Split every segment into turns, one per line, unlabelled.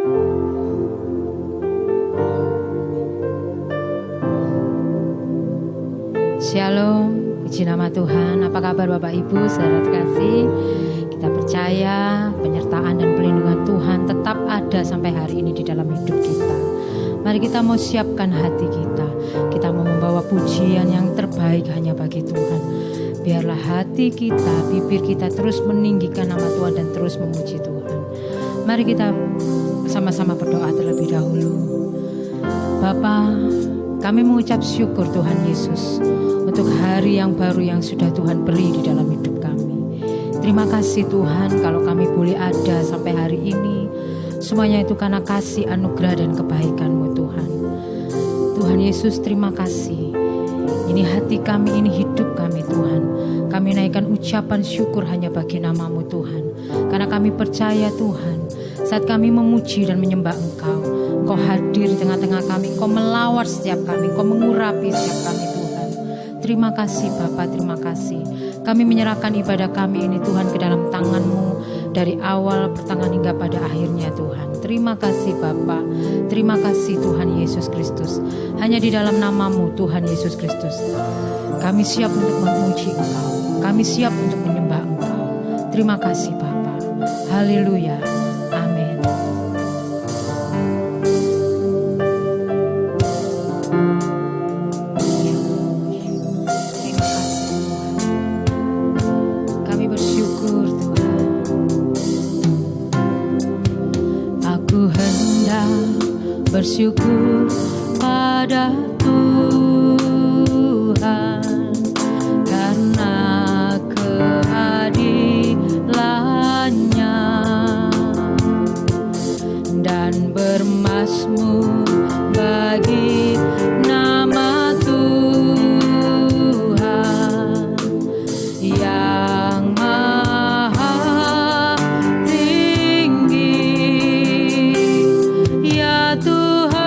Shalom, puji nama Tuhan. Apa kabar Bapak Ibu, saudara terkasih? Kita percaya penyertaan dan perlindungan Tuhan tetap ada sampai hari ini di dalam hidup kita. Mari kita mau siapkan hati kita. Kita mau membawa pujian yang terbaik hanya bagi Tuhan. Biarlah hati kita, bibir kita terus meninggikan nama Tuhan dan terus memuji Tuhan. Mari kita sama-sama berdoa terlebih dahulu. Bapa, kami mengucap syukur Tuhan Yesus untuk hari yang baru yang sudah Tuhan beri di dalam hidup kami. Terima kasih Tuhan kalau kami boleh ada sampai hari ini. Semuanya itu karena kasih, anugerah dan kebaikan-Mu Tuhan. Tuhan Yesus, terima kasih. Ini hati kami, ini hidup kami Tuhan. Kami naikkan ucapan syukur hanya bagi nama-Mu Tuhan. Karena kami percaya Tuhan, saat kami memuji dan menyembah Engkau, Engkau hadir di tengah-tengah kami, Engkau melawat setiap kami, Engkau mengurapi setiap kami Tuhan. Terima kasih Bapa, terima kasih. Kami menyerahkan ibadah kami ini Tuhan ke dalam tangan-Mu dari awal pertengahan hingga pada akhirnya Tuhan. Terima kasih Bapa, terima kasih Tuhan Yesus Kristus. Hanya di dalam nama-Mu Tuhan Yesus Kristus, kami siap untuk memuji Engkau, kami siap untuk menyembah Engkau. Terima kasih Bapa. Haleluya. Amin. Bersyukur pada Tuhan karena kehadirannya dan bermazmur bagi nama Tuhan yang maha tinggi. Ya Tuhan,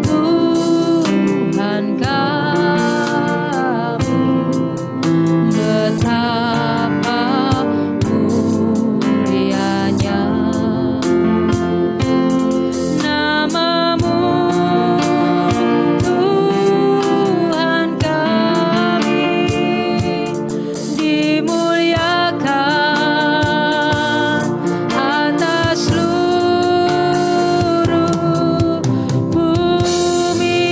Tuhan kami, betapa mulianya nama-Mu, Tuhan kami, dimuliakan atas seluruh bumi.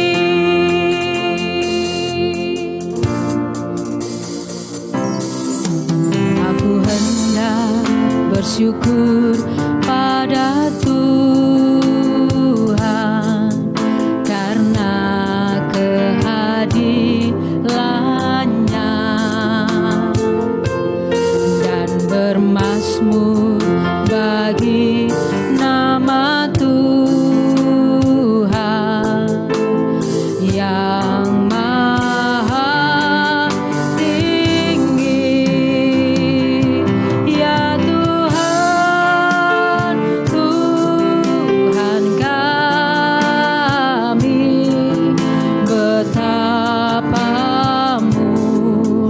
Aku hendak bersyukur pada Tuhan karena kehadirannya dan bermazmur bagi nama Tuhan yang maha tinggi. Ya Tuhan, Tuhan kami, betapa mulianya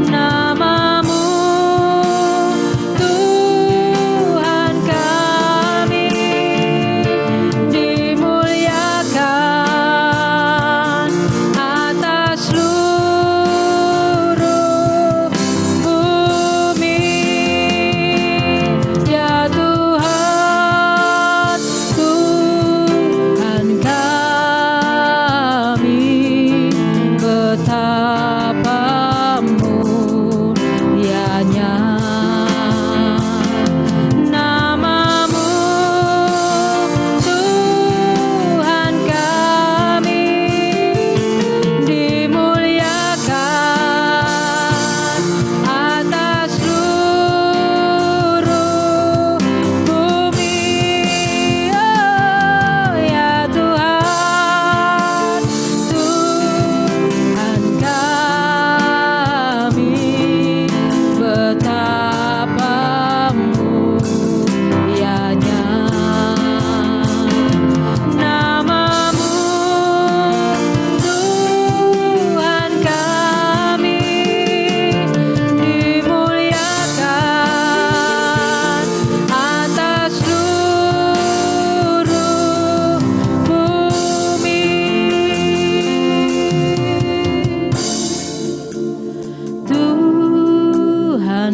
nama-Mu, Tuhan kami, dimuliakan atas seluruh bumi. Ya Tuhan, Tuhan kami, betapa mulianya nama-Mu, Tuhan kami, dimuliakan atas seluruh bumi. Oh ya Tuhan, Tuhan kami, betapa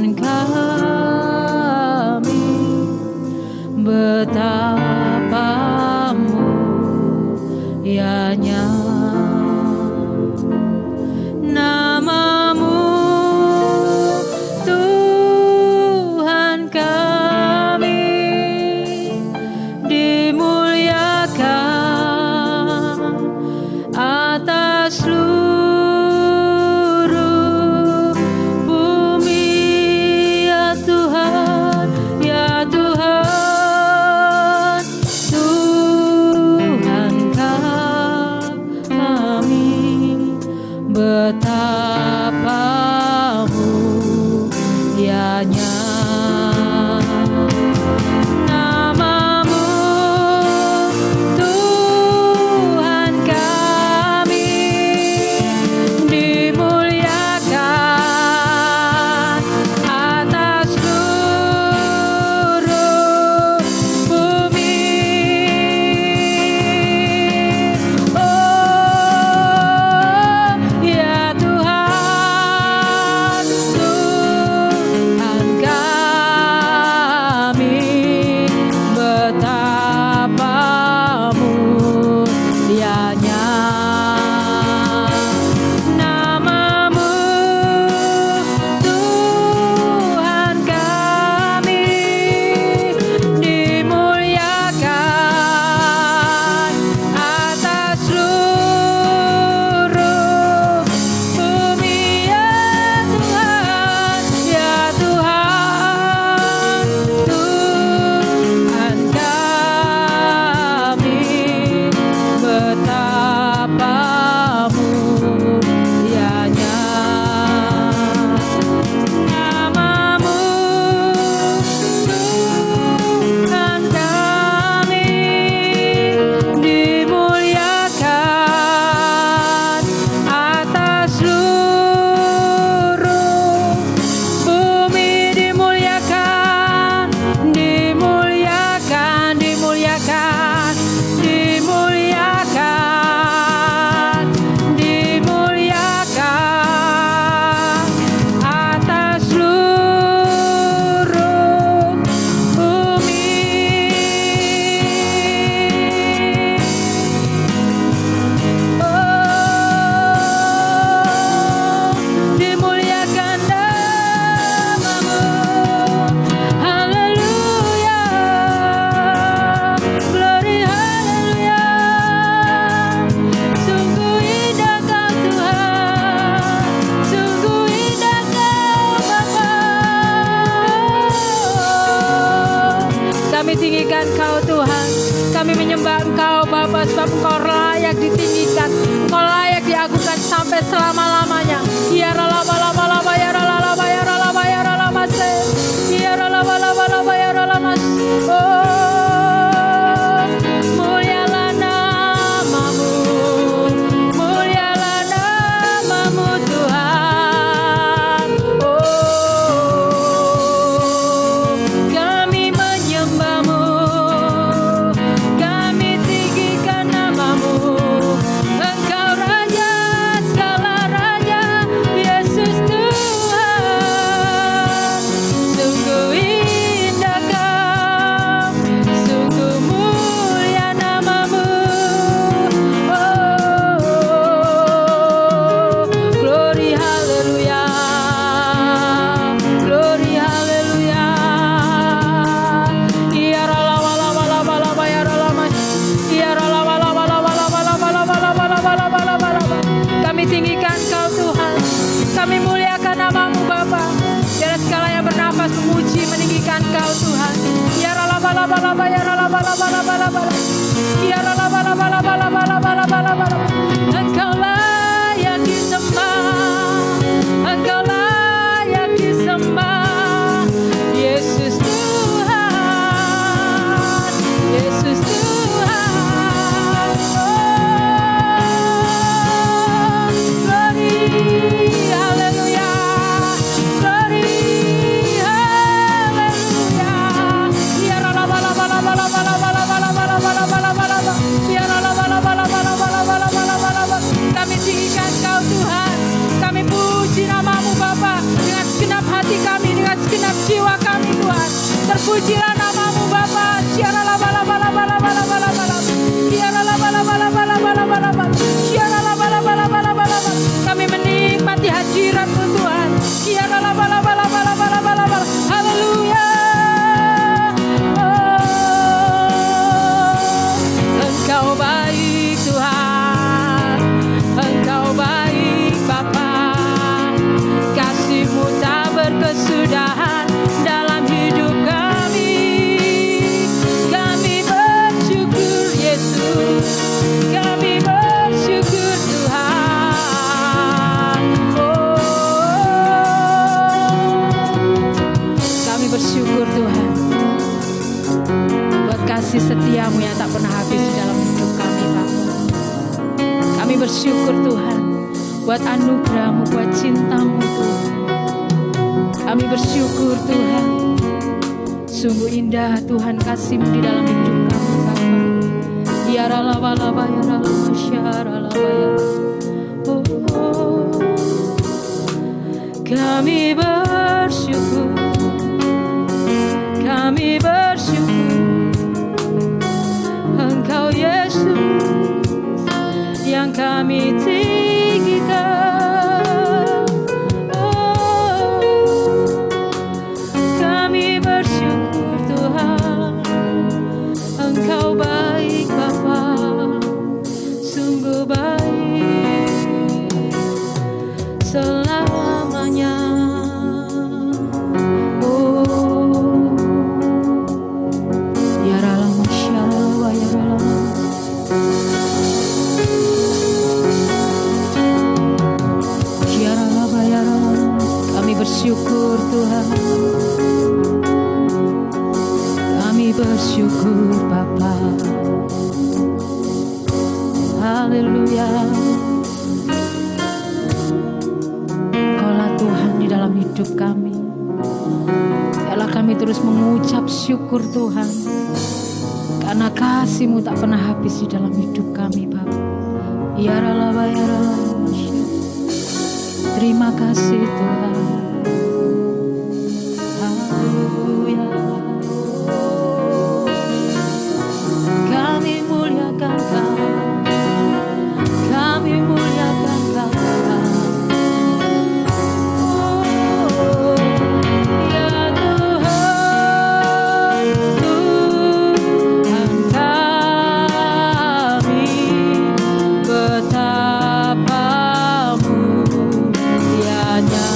Tuhan kami, betapa mulianya nama-Mu, Tuhan kami, dimuliakan atas seluruh bumi, ya Tuhan, ya Tuhan. Tuhan kami, betapa mulianya nama-Mu, Tuhan kami, dimuliakan atas seluruh bumi. Oh, ya Tuhan, Tuhan kami, betapa mulianya nama-Mu, Tuhan kami, dimuliakan atas seluruh bumi, ya Tuhan, ya Tuhan. Tuhan kami, betapa mulianya nama-Mu, Tuhan kami, dimuliakan atas seluruh bumi, dimuliakan, dimuliakan, dimuliakan, dimuliakan, dimuliakan atas seluruh bumi. Oh, dimuliakan nama-Mu. Haleluya, glory haleluya. Sungguh indah Kau Tuhan, sungguh indah Kau Bapa. Kami tinggikan Kau Tuhan, kami menyembah Engkau Bapa, sebab Engkau layak ditinggikan, Engkau layak diagungkan sampai selama-lamanya. Ya ralaba laba laba, ya ralaba, ya ralaba, ya ralaba se, ya ralaba laba laba, ya ralaba. Oh, mulialah nama-Mu, mulialah nama-Mu Tuhan. Oh, kami menyembah-Mu, kami tinggikan nama-Mu. Engkau Raja segala raja, Yesus Tuhan. Sungguh indah Kau, sungguh mulia nama-Mu. Oh, glory haleluya, glory haleluya. Ya ralaba laba laba laba, ya ralaba, ya ralaba laba laba laba laba laba laba laba laba laba laba. Kami tinggikan Kau Tuhan, kami muliakan nama-Mu Bapa. Biarlah segala yang bernafas memuji meninggikan Kau Tuhan. Ya ralaba laba laba, ya ralaba laba laba laba laba. Ya ralaba laba laba laba laba laba laba laba. Engkau layak disembah, Engkau layak disembah. Yesus Tuhan, Yesus Tuhan. Oh, glory haleluya, glory haleluya. Ya ralaba laba laba laba laba laba laba laba laba. Pujilah namamu Bapa. Kami menikmati hadirat-Mu Tuhan. Haleluya. Engkau baik Tuhan, Engkau baik Bapa. Kasih-Mu tak berkesudahan dalam hidup kami. Kami bersyukur Yesus, kami bersyukur Tuhan. Kami bersyukur Tuhan buat kasih setia-Mu yang tak pernah habis di dalam hidup kami Bapa. Kami bersyukur Tuhan buat anugerah-Mu, buat cinta-Mu Tuhan. Kami bersyukur Tuhan. Sungguh indah Tuhan kasih-Mu di dalam hidup kami Bapa. Ya ralaba-laba, ya ralaba, syaralaba, ya. Kami bersyukur, kami bersyukur. Engkau Yesus yang kami tinggikan. Kami bersyukur Tuhan, Engkau baik Bapa, sungguh baik selamanya. Ya Ralama Syarallah, ya Ralama. Syarallah, ya Ralama. Kami bersyukur Tuhan, kami bersyukur Bapa. Haleluya. Engkaulah Tuhan di dalam hidup kami. Biarlah kami terus mengucap syukur Tuhan, karena kasih-Mu tak pernah habis di dalam hidup kami Bapa. Ya Ralaba, ya Ralaba. Terima kasih Tuhan. Haleluya. Kami muliakan Kau, kami muliakan Kau. Oh, ya Tuhan, Tuhan kami, betapa mulianya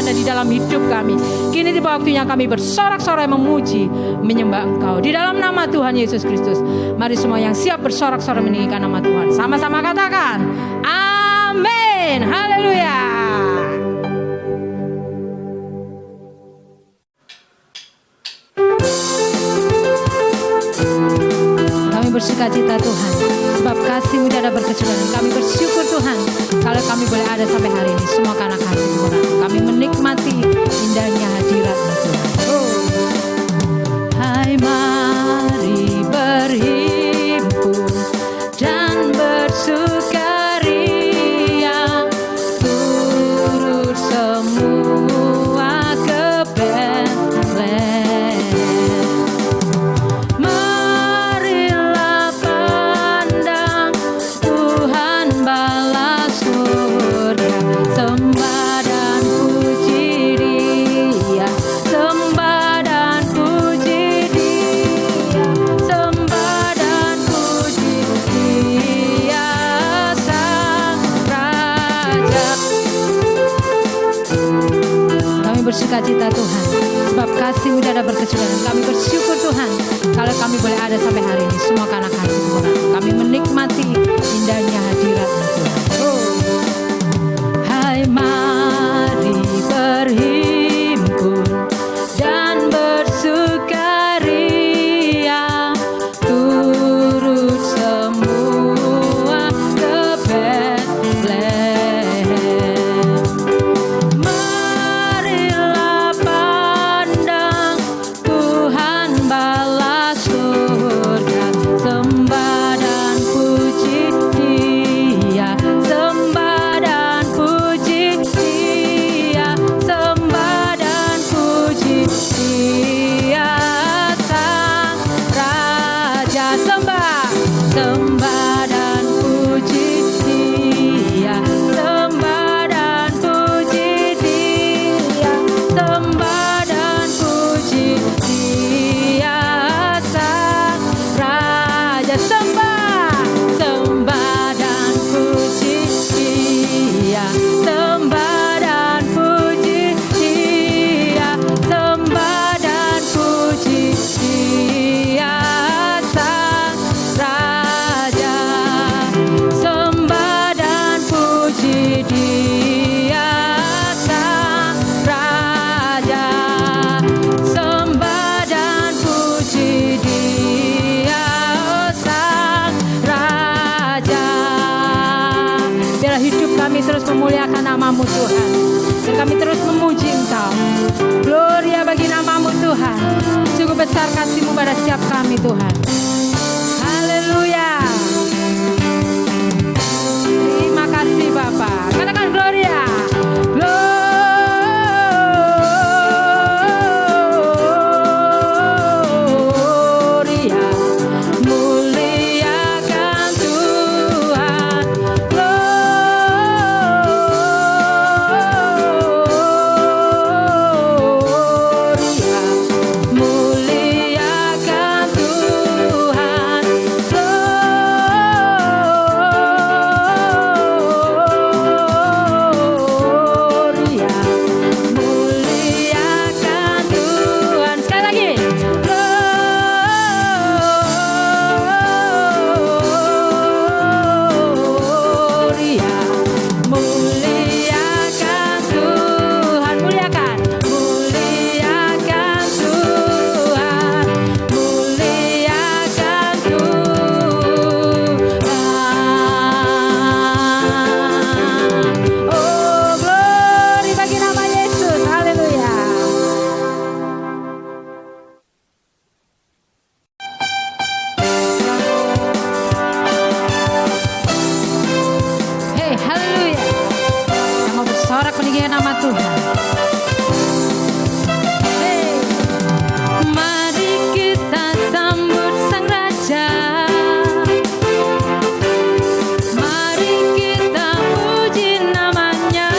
ada di dalam hidup kami. Kini tiba waktunya kami bersorak-sorai memuji, menyembah Engkau. Di dalam nama Tuhan Yesus Kristus, mari semua yang siap bersorak-sorai meninggikan nama Tuhan. Sama-sama katakan, amin. Haleluya. Kami bersukacita Tuhan, sebab kasih-Mu tiada berkesudahan. Kami bersyukur Tuhan, kalau kami boleh ada sampai hari ini, semua karena kasih-Mu. Kami menikmati indahnya hadirat-Mu Tuhan. Hai, mari berhimpun dan bersukaria, turut semua ke Betlehem. Marilah pandang Tuhan balas surga, sembah dan puji Dia, sembah dan puji Dia, sembah dan puji Dia Sang Raja. Kami bersukacita Tuhan, sebab kasih-Mu tiada berkesudahan. Kami bersyukur Tuhan, kalau kami boleh ada sampai hari ini, semua karena kasih-Mu. Kami menikmati indahnya hadirat-Mu Tuhan. Hai, mari berhimpun dan bersukaria, turut semua ke Betlehem. Marilah pandang Tuhan balas surga, sembah dan puji Dia, sembah dan puji Dia, sembah dan puji Dia Sang Raja. Sembah, sembah dan puji Dia, sembah dan puji Dia, sembah dan puji Dia Sang Raja. Sembah, sembah dan puji Dia, sembah dan puji Dia, sembah dan puji Dia Sang Raja. Sembah dan puji Dia Sang Raja, sembah dan puji Dia Sang Raja. Biarlah hidup kami terus memuliakan nama-Mu Tuhan, dan kami terus memuji Engkau. Gloria bagi nama-Mu Tuhan. Sungguh besar kasih-Mu pada setiap kami Tuhan. Haleluya. Terima kasih Bapa. Katakan Gloria. Gloria. Muliakan Tuhan. Gloria. Muliakan Tuhan. Gloria. Muliakan Tuhan. Sekali lagi. Gloria. Muliakan Tuhan. Muliakan. Muliakan Tuhan. Muliakan Tuhan. Oh, glory bagi nama Yesus. Haleluya. Hey, haleluya. Yang mau bersorak meninggikan nama Tuhan. Hey. Mari kita sambut Sang Raja. Mari kita puji namanya.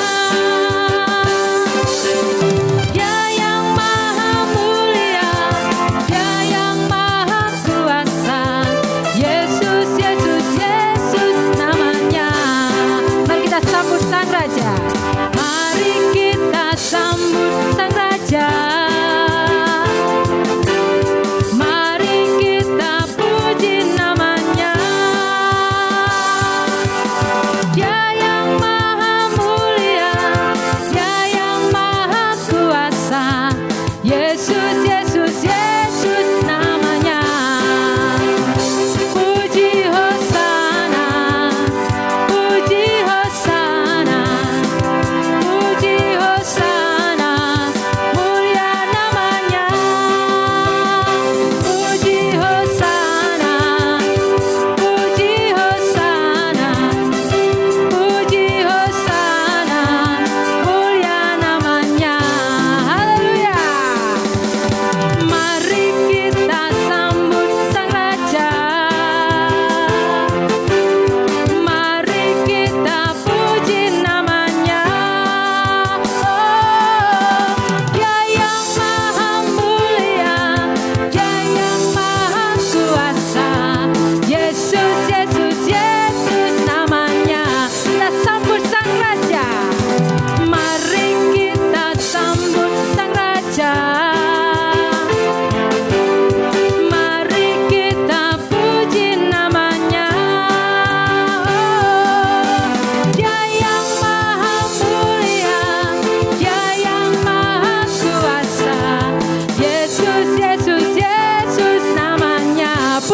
Dia yang maha mulia, Dia yang maha kuasa. Yesus, Yesus, Yesus namanya. Mari kita sambut Sang Raja. Mari kita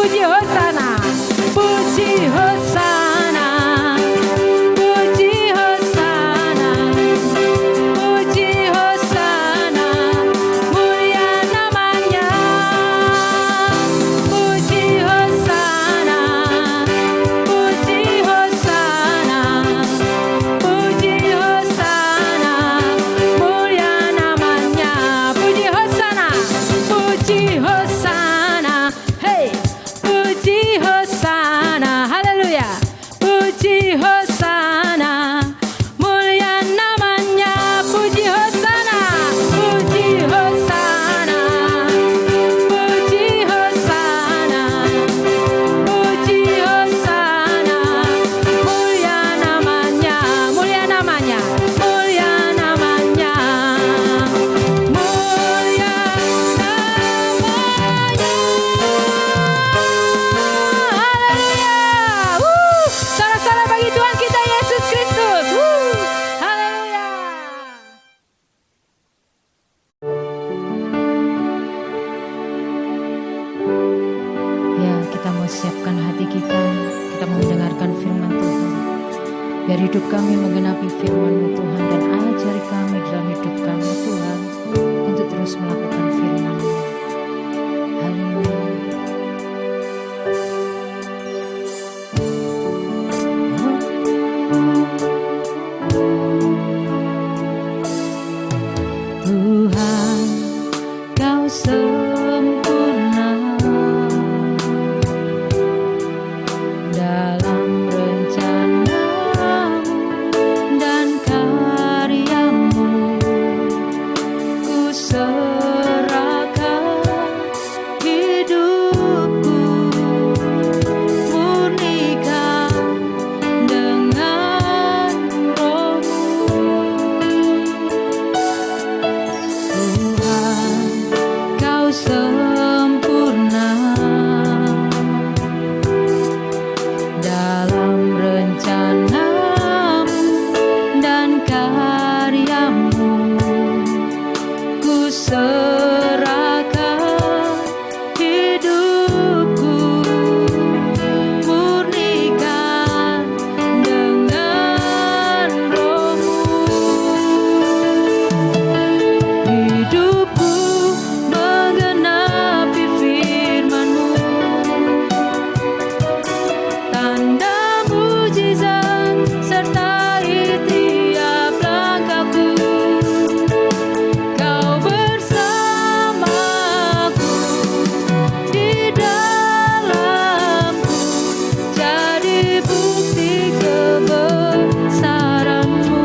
puji Hosana, puji Hosana, puji Hosana, puji Hosana, mulia namanya. Puji Hosana, puji Hosana, puji Hosana, mulia namanya. Puji Hosana, puji Hosana, hey, puji Hosana, haleluya. Puji Hosana, mulia namanya. Puji Hosana, puji Hosana, puji Hosana, puji Hosana, mulia namanya, mulia namanya, mulia namanya, mulia namanya. Haleluya. Sorak-sorak bagi Tuhan kita Yesus Kristus. Haleluya. Ya, kita mau siapkan hati kita. Kita mau mendengarkan firman Tuhan. Biar hidup kami menggenapi firman-Mu Tuhan, dan ajari kami dalam hidup kami Tuhan untuk terus melakukan firman-Mu. Haleluya. Tuhan, Kau sempurna dalam rencana-Mu dan karya-Mu. Ku serahkan hidupku, murnikan dengan Roh-Mu. Tuhan, Kau sempurna dalam rencana-Mu dan karya-Mu. Ku serahkan hidupku, murnikan dengan Roh-Mu. Hidupku menggenapi firman-Mu, tanda mujizat sertai tiap langkahku. Kau bersamaku di dalamku, jadi bukti kebesaran-Mu.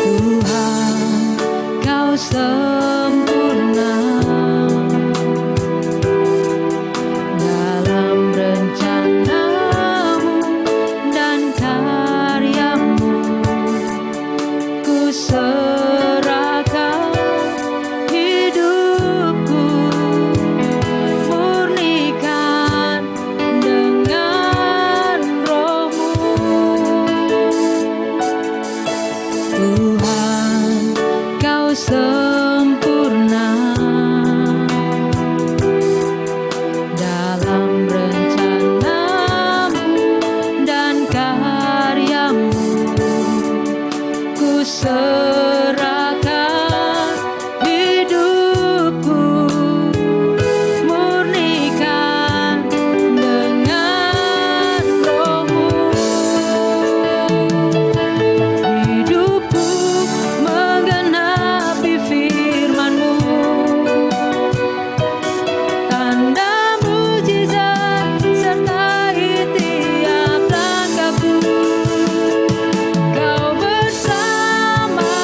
Tuhan, Kau sempurna dalam rencana-Mu dan karya-Mu. Ku serahkan hidupku, murnikan dengan Roh-Mu. Tuhan, Kau sempurna dalam rencana-Mu dan karya-Mu. Ku serahkan hidupku, murnikan dengan Roh-Mu. Hidupku menggenapi firman-Mu, tanda mujizat sertai tiap langkahku. Kau bersama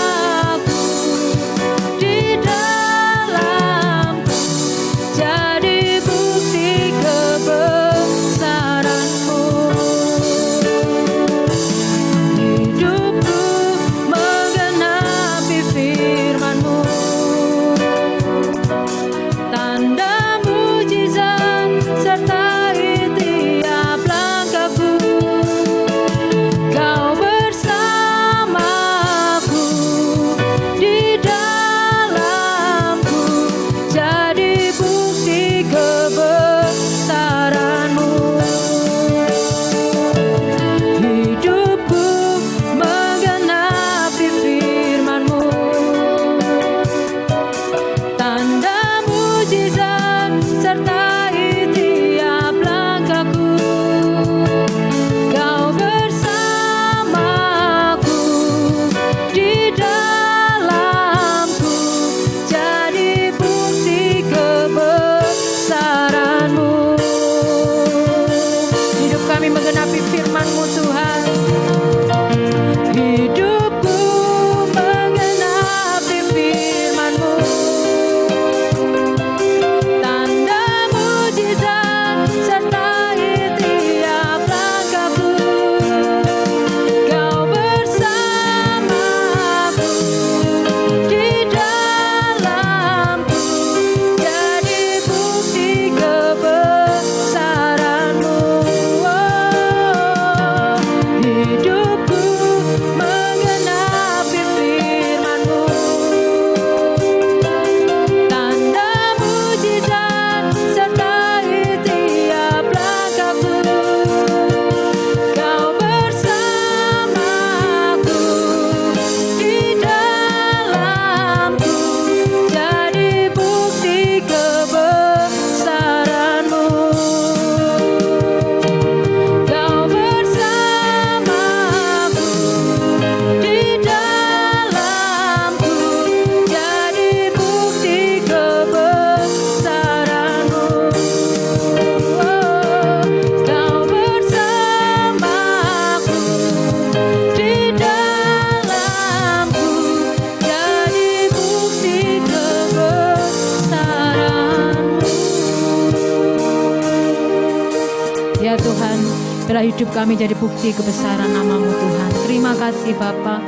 Biarlah hidup kami jadi bukti kebesaran nama-Mu Tuhan. Terima kasih Bapa.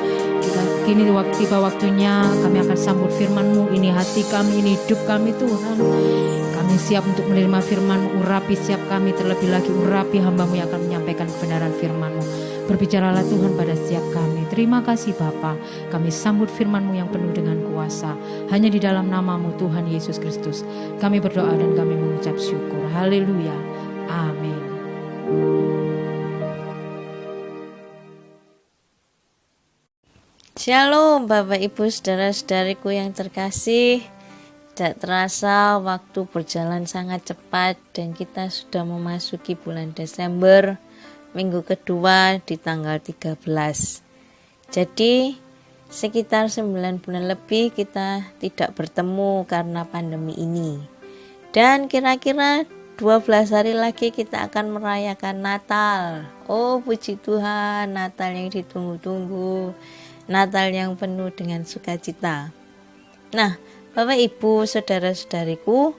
Kini tiba waktunya kami akan sambut firman-Mu. Ini hati kami, ini hidup kami Tuhan. Kami siap untuk menerima firman-Mu. Urapi siap kami, terlebih lagi urapi hamba-Mu yang akan menyampaikan kebenaran firman-Mu. Berbicaralah Tuhan pada setiap kami. Terima kasih Bapa. Kami sambut firman-Mu yang penuh dengan kuasa. Hanya di dalam nama-Mu Tuhan Yesus Kristus kami berdoa dan kami mengucap syukur. Haleluya. Amin.
Shalom Bapak Ibu saudara-saudariku yang terkasih. Tidak terasa waktu berjalan sangat cepat dan kita sudah memasuki bulan Desember, minggu kedua di tanggal 13. Jadi sekitar 9 bulan lebih kita tidak bertemu karena pandemi ini. Dan kira-kira 12 hari lagi kita akan merayakan Natal. Oh puji Tuhan, Natal yang ditunggu-tunggu, Natal yang penuh dengan sukacita. Nah, Bapak Ibu, saudara-saudariku,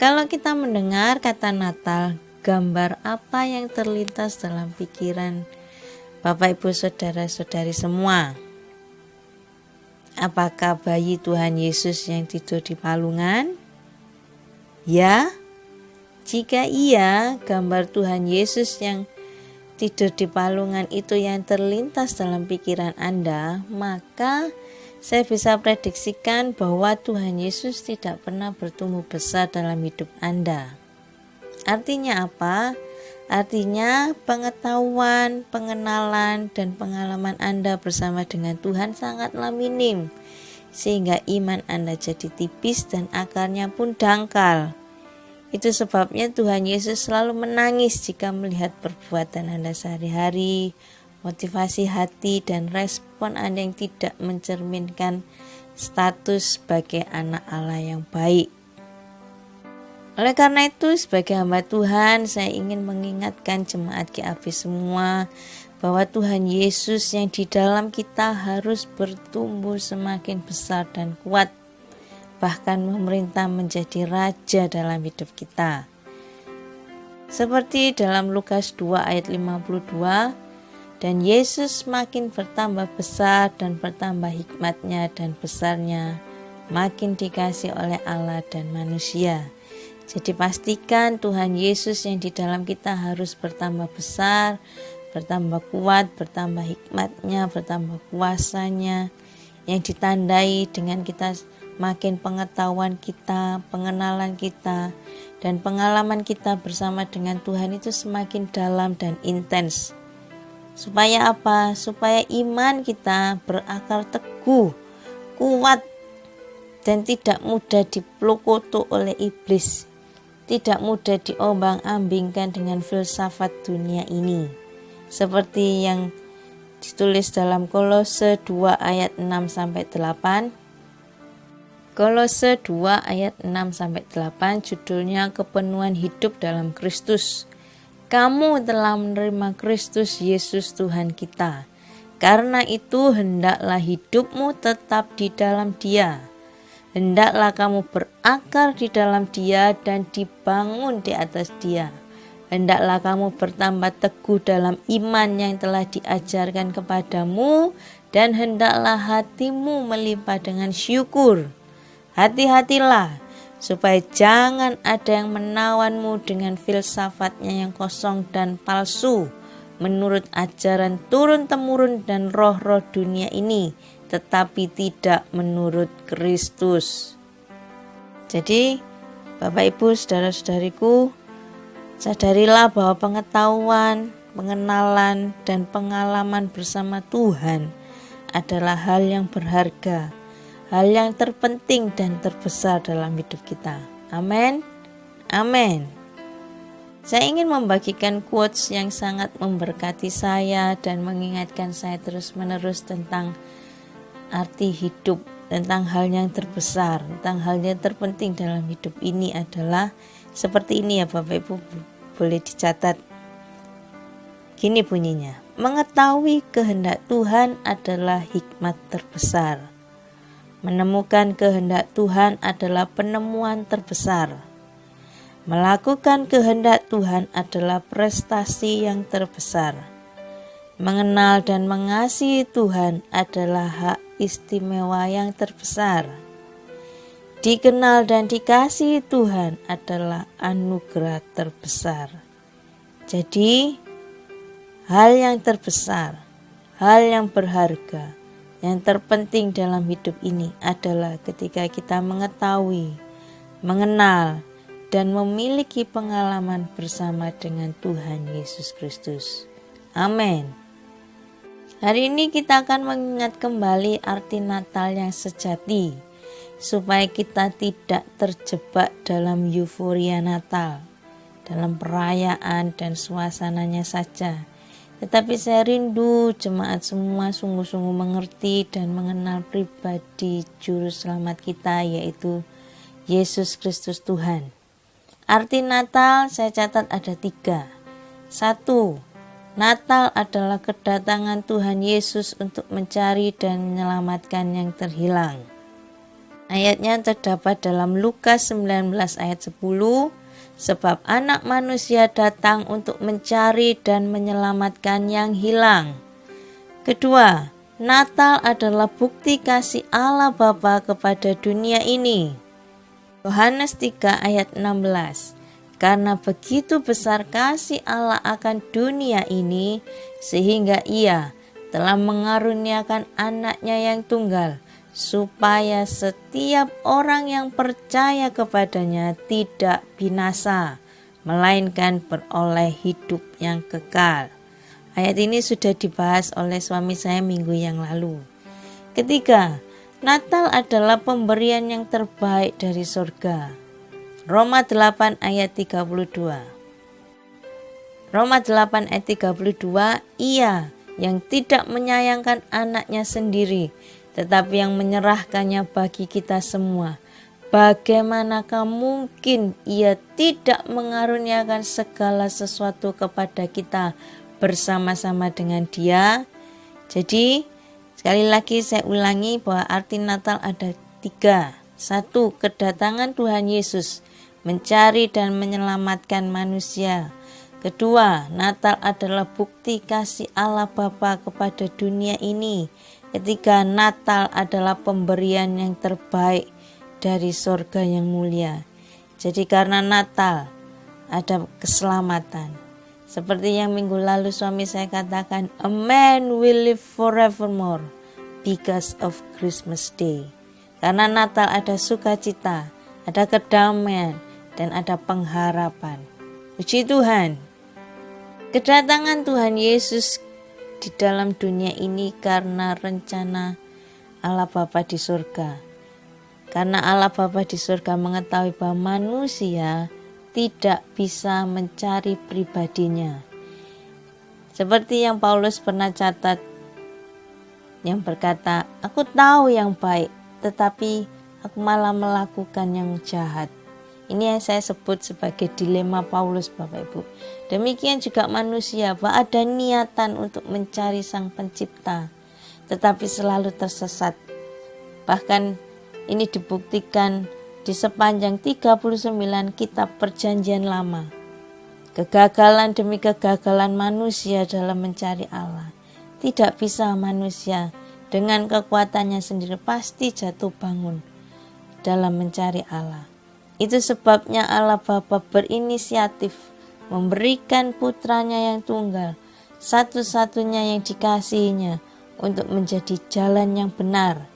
kalau kita mendengar kata Natal, gambar apa yang terlintas dalam pikiran Bapak Ibu, saudara-saudari semua? Apakah bayi Tuhan Yesus yang tidur di palungan? Ya, jika iya, gambar Tuhan Yesus yang tidur di palungan itu yang terlintas dalam pikiran Anda, maka saya bisa prediksikan bahwa Tuhan Yesus tidak pernah bertumbuh besar dalam hidup Anda. Artinya apa? Artinya pengetahuan, pengenalan, dan pengalaman Anda bersama dengan Tuhan sangatlah minim, sehingga iman Anda jadi tipis dan akarnya pun dangkal. Itu sebabnya Tuhan Yesus selalu menangis jika melihat perbuatan Anda sehari-hari, motivasi hati dan respon Anda yang tidak mencerminkan status sebagai anak Allah yang baik. Oleh karena itu, sebagai hamba Tuhan, saya ingin mengingatkan jemaat GAP semua bahwa Tuhan Yesus yang di dalam kita harus bertumbuh semakin besar dan kuat, bahkan memerintah menjadi raja dalam hidup kita. Seperti dalam Lukas 2 ayat 52, dan Yesus makin bertambah besar dan bertambah hikmatnya dan besarnya, makin dikasih oleh Allah dan manusia. Jadi pastikan Tuhan Yesus yang di dalam kita harus bertambah besar, bertambah kuat, bertambah hikmatnya, bertambah kuasanya, yang ditandai dengan kita makin pengetahuan kita, pengenalan kita, dan pengalaman kita bersama dengan Tuhan itu semakin dalam dan intens. Supaya apa? Supaya iman kita berakar teguh, kuat, dan tidak mudah diplokoto oleh iblis, tidak mudah diombang-ambingkan dengan filsafat dunia ini. Seperti yang ditulis dalam Kolose 2 ayat 6-8. Kolose 2 ayat 6-8 judulnya kepenuhan hidup dalam Kristus. Kamu telah menerima Kristus Yesus Tuhan kita. Karena itu hendaklah hidupmu tetap di dalam Dia. Hendaklah kamu berakar di dalam Dia dan dibangun di atas Dia. Hendaklah kamu bertambah teguh dalam iman yang telah diajarkan kepadamu, dan hendaklah hatimu melimpah dengan syukur. Hati-hatilah supaya jangan ada yang menawanmu dengan filsafatnya yang kosong dan palsu, menurut ajaran turun-temurun dan roh-roh dunia ini, tetapi tidak menurut Kristus. Jadi, Bapak Ibu, saudara-saudariku, sadarilah bahwa pengetahuan, pengenalan, dan pengalaman bersama Tuhan adalah hal yang berharga, hal yang terpenting dan terbesar dalam hidup kita. Amin. Amin. Saya ingin membagikan quotes yang sangat memberkati saya dan mengingatkan saya terus-menerus tentang arti hidup, tentang hal yang terbesar, tentang hal yang terpenting dalam hidup ini adalah seperti ini ya Bapak Ibu, boleh dicatat. Gini bunyinya, mengetahui kehendak Tuhan adalah hikmat terbesar. Menemukan kehendak Tuhan adalah penemuan terbesar. Melakukan kehendak Tuhan adalah prestasi yang terbesar. Mengenal dan mengasihi Tuhan adalah hak istimewa yang terbesar. Dikenal dan dikasihi Tuhan adalah anugerah terbesar. Jadi, hal yang terbesar, hal yang berharga, yang terpenting dalam hidup ini adalah ketika kita mengetahui, mengenal, dan memiliki pengalaman bersama dengan Tuhan Yesus Kristus. Amin. Hari ini kita akan mengingat kembali arti Natal yang sejati, supaya kita tidak terjebak dalam euforia Natal, dalam perayaan dan suasananya saja. Tetapi saya rindu jemaat semua sungguh-sungguh mengerti dan mengenal pribadi Juru Selamat kita, yaitu Yesus Kristus Tuhan. Arti Natal saya catat ada 3. 1. Natal adalah kedatangan Tuhan Yesus untuk mencari dan menyelamatkan yang terhilang. Ayatnya terdapat dalam Lukas 19 ayat 10, sebab anak manusia datang untuk mencari dan menyelamatkan yang hilang. Kedua, Natal adalah bukti kasih Allah Bapa kepada dunia ini. Yohanes 3 ayat 16. Karena begitu besar kasih Allah akan dunia ini, sehingga Ia telah mengaruniakan anaknya yang tunggal, supaya setiap orang yang percaya kepadanya tidak binasa, melainkan beroleh hidup yang kekal. Ayat ini sudah dibahas oleh suami saya minggu yang lalu. Ketiga, Natal adalah pemberian yang terbaik dari surga. Roma 8 ayat 32. Roma 8 ayat 32, Ia yang tidak menyayangkan anaknya sendiri, tetapi yang menyerahkannya bagi kita semua, bagaimanakah mungkin Ia tidak mengaruniakan segala sesuatu kepada kita bersama-sama dengan Dia? Jadi, sekali lagi saya ulangi bahwa arti Natal ada 3. 1. Kedatangan Tuhan Yesus mencari dan menyelamatkan manusia. Kedua, Natal adalah bukti kasih Allah Bapa kepada dunia ini. Ketiga, Natal adalah pemberian yang terbaik dari surga yang mulia. Jadi karena Natal ada keselamatan. Seperti yang minggu lalu suami saya katakan, a man will live forevermore because of Christmas Day. Karena Natal ada sukacita, ada kedamaian, dan ada pengharapan. Puji Tuhan. Kedatangan Tuhan Yesus di dalam dunia ini karena rencana Allah Bapa di surga. Karena Allah Bapa di surga mengetahui bahwa manusia tidak bisa mencari pribadinya. Seperti yang Paulus pernah catat, yang berkata, aku tahu yang baik, tetapi aku malah melakukan yang jahat. Ini yang saya sebut sebagai dilema Paulus, Bapak Ibu. Demikian juga manusia, bahwa ada niatan untuk mencari Sang Pencipta, tetapi selalu tersesat. Bahkan ini dibuktikan di sepanjang 39 kitab Perjanjian Lama. Kegagalan demi kegagalan manusia dalam mencari Allah. Tidak bisa manusia dengan kekuatannya sendiri pasti jatuh bangun dalam mencari Allah. Itu sebabnya Allah Bapa berinisiatif memberikan putranya yang tunggal, satu-satunya yang dikasihinya, untuk menjadi jalan yang benar,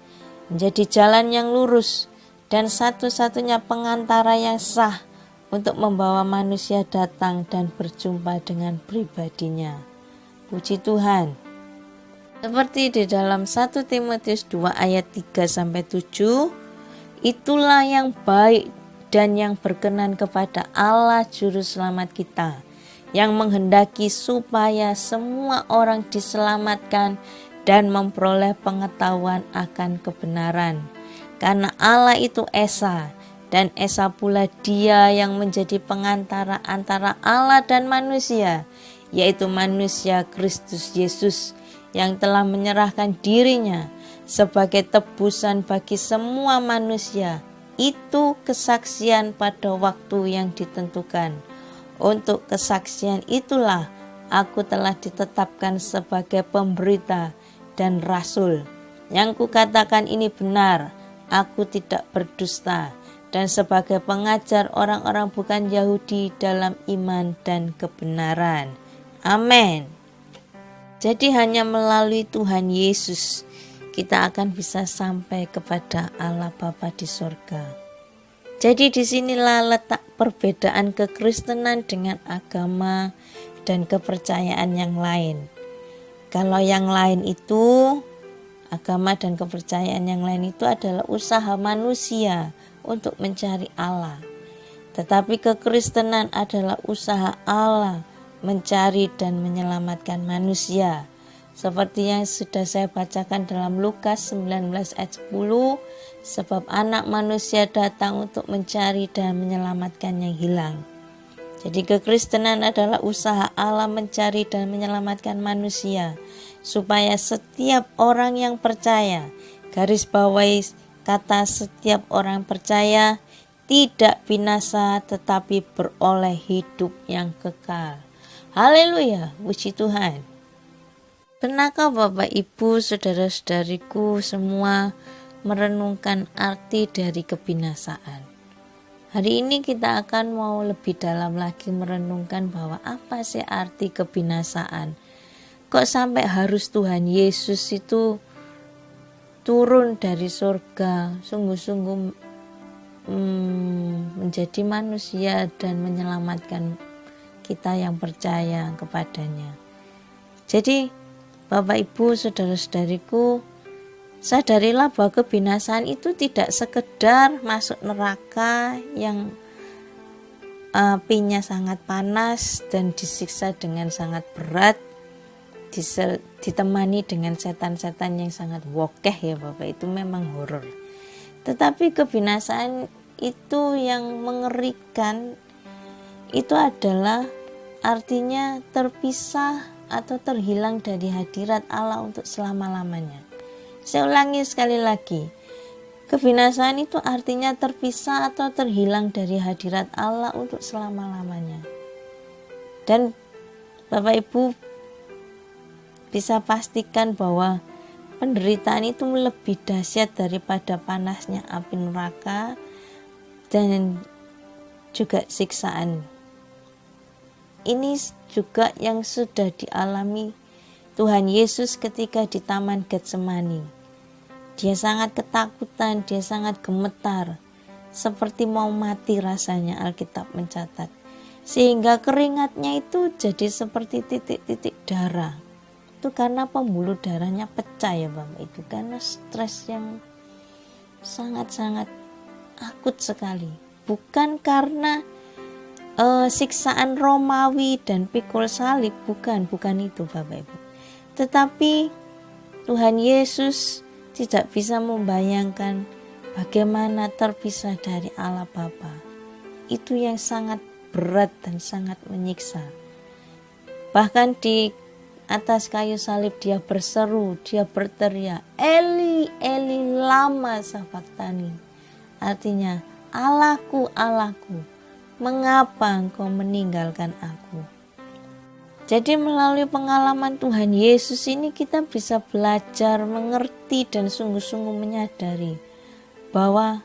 menjadi jalan yang lurus, dan satu-satunya pengantara yang sah untuk membawa manusia datang dan berjumpa dengan pribadinya. Puji Tuhan. Seperti di dalam 1 Timotius 2 ayat 3-7, itulah yang baik dan yang berkenan kepada Allah Juru Selamat kita, yang menghendaki supaya semua orang diselamatkan dan memperoleh pengetahuan akan kebenaran. Karena Allah itu Esa, dan Esa pula Dia yang menjadi pengantara antara Allah dan manusia, yaitu manusia Kristus Yesus, yang telah menyerahkan dirinya sebagai tebusan bagi semua manusia. itu kesaksian pada waktu yang ditentukan. Untuk kesaksian itulah aku telah ditetapkan sebagai pemberita dan rasul. Yang kukatakan ini benar, aku tidak berdusta, dan sebagai pengajar orang-orang bukan Yahudi dalam iman dan kebenaran. Amin. Jadi hanya melalui Tuhan Yesus kita akan bisa sampai kepada Allah Bapa di surga. Jadi disinilah letak perbedaan kekristenan dengan agama dan kepercayaan yang lain. Kalau yang lain itu, agama dan kepercayaan yang lain itu adalah usaha manusia untuk mencari Allah. Tetapi kekristenan adalah usaha Allah mencari dan menyelamatkan manusia. Seperti yang sudah saya bacakan dalam Lukas 19 ayat 10, sebab anak manusia datang untuk mencari dan menyelamatkan yang hilang. Jadi kekristenan adalah usaha Allah mencari dan menyelamatkan manusia, supaya setiap orang yang percaya, garis bawahi kata setiap orang percaya, tidak binasa tetapi beroleh hidup yang kekal. Haleluya, puji Tuhan. Pernahkah Bapak Ibu, saudara-saudariku semua merenungkan arti dari kebinasaan? Hari ini kita akan mau lebih dalam lagi merenungkan bahwa apa sih arti kebinasaan. Kok sampai harus Tuhan Yesus itu turun dari surga, sungguh-sungguh menjadi manusia dan menyelamatkan kita yang percaya kepadanya. Jadi Bapak Ibu, saudara-saudariku, sadarilah bahwa kebinasaan itu tidak sekedar masuk neraka yang apinya sangat panas dan disiksa dengan sangat berat, ditemani dengan setan-setan yang sangat wokeh ya Bapak, itu memang horor. Tetapi kebinasaan itu yang mengerikan itu adalah artinya terpisah atau terhilang dari hadirat Allah untuk selama-lamanya. Saya ulangi sekali lagi. Kebinasaan itu artinya terpisah atau terhilang dari hadirat Allah untuk selama-lamanya. Dan Bapak Ibu bisa pastikan bahwa penderitaan itu lebih dahsyat daripada panasnya api neraka dan juga siksaan. Ini juga yang sudah dialami Tuhan Yesus ketika di Taman Getsemani. Dia sangat ketakutan, dia sangat gemetar, seperti mau mati rasanya, Alkitab mencatat. Sehingga keringatnya itu jadi seperti titik-titik darah. Itu karena pembuluh darahnya pecah ya Bapak Ibu, karena stres yang sangat-sangat akut sekali. Bukan karena siksaan Romawi dan pikul salib, bukan itu Bapak Ibu. Tetapi Tuhan Yesus tidak bisa membayangkan bagaimana terpisah dari Allah Bapa. Itu yang sangat berat dan sangat menyiksa. Bahkan di atas kayu salib dia berseru, dia berteriak, Eli, Eli, lama sabachthani. Artinya, Allahku, Allahku, mengapa engkau meninggalkan aku? Jadi melalui pengalaman Tuhan Yesus ini kita bisa belajar, mengerti dan sungguh-sungguh menyadari bahwa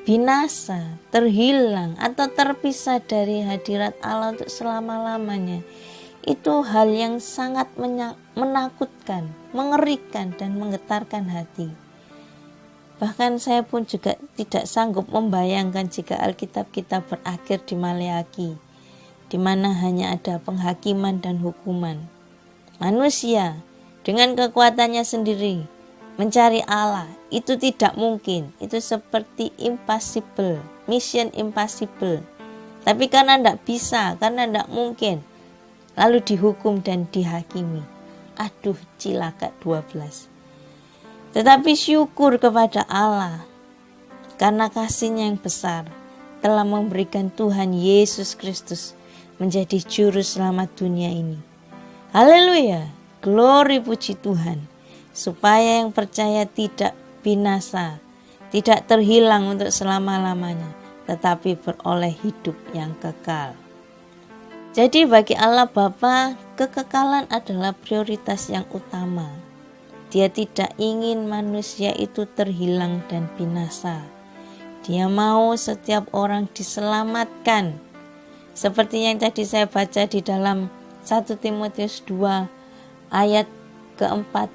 binasa, terhilang atau terpisah dari hadirat Allah untuk selama-lamanya itu hal yang sangat menakutkan, mengerikan dan menggetarkan hati. Bahkan saya pun juga tidak sanggup membayangkan jika Alkitab kita berakhir di Maleaki, di mana hanya ada penghakiman dan hukuman. Manusia dengan kekuatannya sendiri mencari Allah itu tidak mungkin, itu seperti impossible, mission impossible. Tapi karena tidak bisa, karena tidak mungkin, lalu dihukum dan dihakimi. Aduh, cilaka 12. Tetapi syukur kepada Allah karena kasih-Nya yang besar telah memberikan Tuhan Yesus Kristus menjadi juru selamat dunia ini. Haleluya, glory puji Tuhan, supaya yang percaya tidak binasa tidak terhilang untuk selama-lamanya, tetapi beroleh hidup yang kekal. Jadi bagi Allah Bapa, kekekalan adalah prioritas yang utama. Dia tidak ingin manusia itu terhilang dan binasa. Dia mau setiap orang diselamatkan. Seperti yang tadi saya baca di dalam 1 Timotius 2 ayat keempat.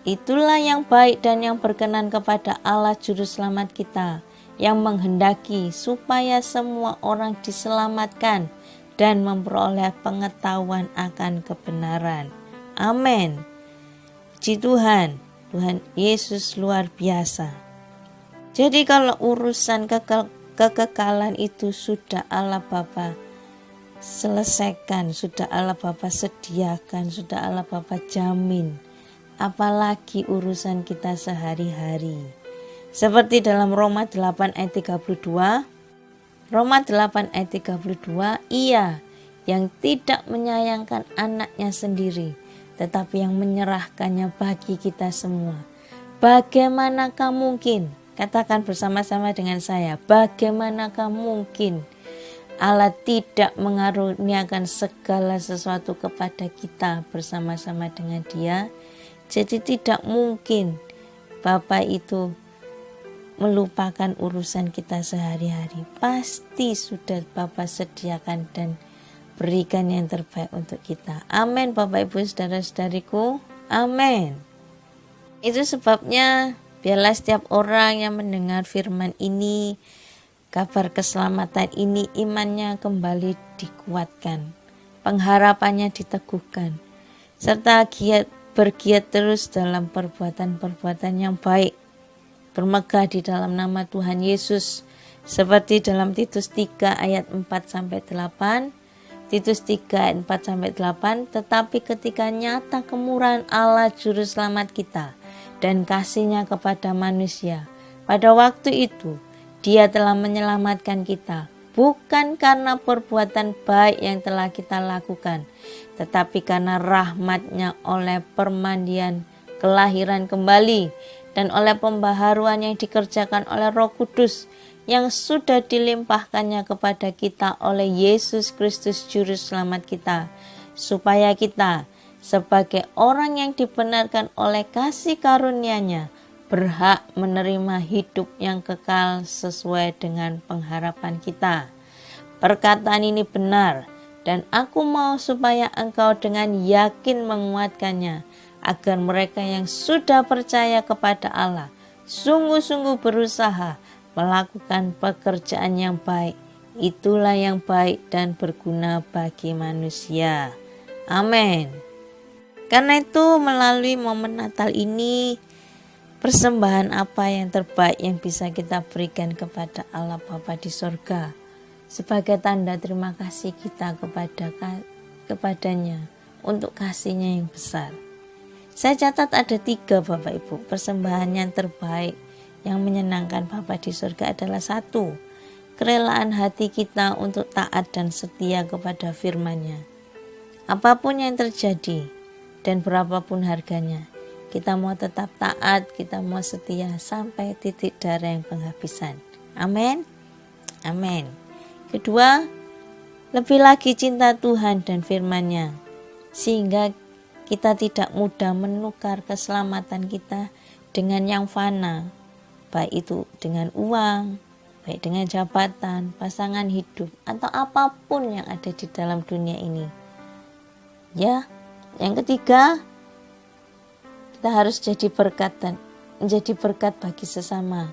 Itulah yang baik dan yang berkenan kepada Allah Juru Selamat kita, yang menghendaki supaya semua orang diselamatkan dan memperoleh pengetahuan akan kebenaran. Amin. Puji Tuhan, Tuhan Yesus luar biasa. Jadi kalau urusan kekekalan itu sudah Allah Bapa selesaikan, sudah Allah Bapa sediakan, sudah Allah Bapa jamin. Apalagi urusan kita sehari-hari. Seperti dalam Roma 8 ayat 32. Roma 8 ayat 32, Ia yang tidak menyayangkan anaknya sendiri, tetapi yang menyerahkannya bagi kita semua. Bagaimanakah mungkin? Katakan bersama-sama dengan saya, bagaimanakah mungkin Allah tidak mengaruniakan segala sesuatu kepada kita bersama-sama dengan Dia? Jadi tidak mungkin Bapa itu melupakan urusan kita sehari-hari. Pasti sudah Bapa sediakan dan berikan yang terbaik untuk kita. Amin Bapak Ibu Saudara-saudariku. Amin. Itu sebabnya biarlah setiap orang yang mendengar firman ini, kabar keselamatan ini, imannya kembali dikuatkan, pengharapannya diteguhkan, serta bergiat terus dalam perbuatan-perbuatan yang baik, bermegah di dalam nama Tuhan Yesus, seperti dalam Titus 3 ayat 4-8. Titus 3 ayat 4-8, tetapi ketika nyata kemurahan Allah Juru Selamat kita dan kasih-Nya kepada manusia, pada waktu itu Dia telah menyelamatkan kita, bukan karena perbuatan baik yang telah kita lakukan, tetapi karena rahmat-Nya oleh permandian kelahiran kembali dan oleh pembaharuan yang dikerjakan oleh Roh Kudus yang sudah dilimpahkannya kepada kita oleh Yesus Kristus Juru Selamat kita, supaya kita sebagai orang yang dibenarkan oleh kasih karunia-Nya berhak menerima hidup yang kekal sesuai dengan pengharapan kita. Perkataan ini benar, dan aku mau supaya engkau dengan yakin menguatkannya, agar mereka yang sudah percaya kepada Allah sungguh-sungguh berusaha melakukan pekerjaan yang baik. Itulah yang baik dan berguna bagi manusia. Amin. Karena itu melalui momen Natal ini, persembahan apa yang terbaik yang bisa kita berikan kepada Allah Bapa di sorga sebagai tanda terima kasih kita kepadanya untuk kasih-Nya yang besar. Saya catat ada 3 Bapak Ibu. Persembahan yang terbaik yang menyenangkan Bapa di surga adalah 1, kerelaan hati kita untuk taat dan setia kepada firman-Nya. Apapun yang terjadi dan berapapun harganya, kita mau tetap taat, kita mau setia sampai titik darah yang penghabisan. Amin. Amin. Kedua, lebih lagi cinta Tuhan dan firman-Nya, sehingga kita tidak mudah menukar keselamatan kita dengan yang fana, baik itu dengan uang, baik dengan jabatan, pasangan hidup, atau apapun yang ada di dalam dunia ini. Ya, yang ketiga, kita harus jadi berkat dan menjadi berkat bagi sesama,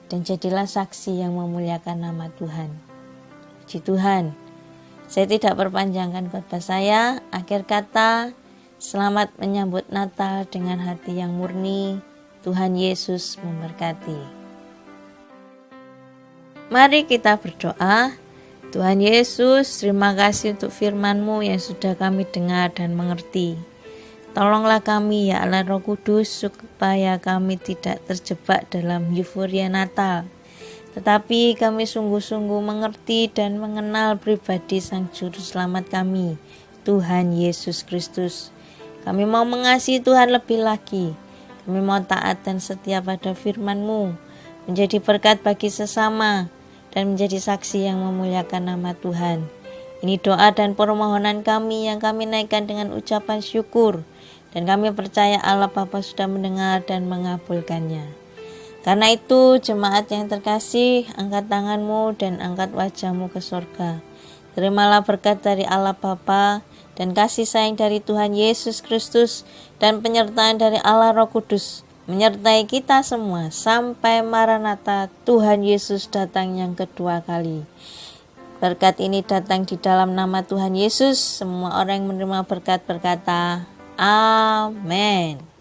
dan jadilah saksi yang memuliakan nama Tuhan. Puji Tuhan. Saya tidak perpanjangkan khotbah saya. Akhir kata, selamat menyambut Natal dengan hati yang murni. Tuhan Yesus memberkati. Mari kita berdoa. Tuhan Yesus, terima kasih untuk firman-Mu yang sudah kami dengar dan mengerti. Tolonglah kami ya Allah Roh Kudus, supaya kami tidak terjebak dalam euforia Natal, tetapi kami sungguh-sungguh mengerti dan mengenal pribadi Sang Juru Selamat kami, Tuhan Yesus Kristus. Kami mau mengasihi Tuhan lebih lagi. Kami mau taat dan setia pada firman-Mu, menjadi berkat bagi sesama, dan menjadi saksi yang memuliakan nama Tuhan. Ini doa dan permohonan kami yang kami naikkan dengan ucapan syukur, dan kami percaya Allah Bapa sudah mendengar dan mengabulkannya. Karena itu, jemaat yang terkasih, angkat tanganmu dan angkat wajahmu ke surga. Terimalah berkat dari Allah Bapa dan kasih sayang dari Tuhan Yesus Kristus dan penyertaan dari Allah Roh Kudus menyertai kita semua sampai Maranatha, Tuhan Yesus datang yang kedua kali. Berkat ini datang di dalam nama Tuhan Yesus. Semua orang yang menerima berkat berkata, Amin.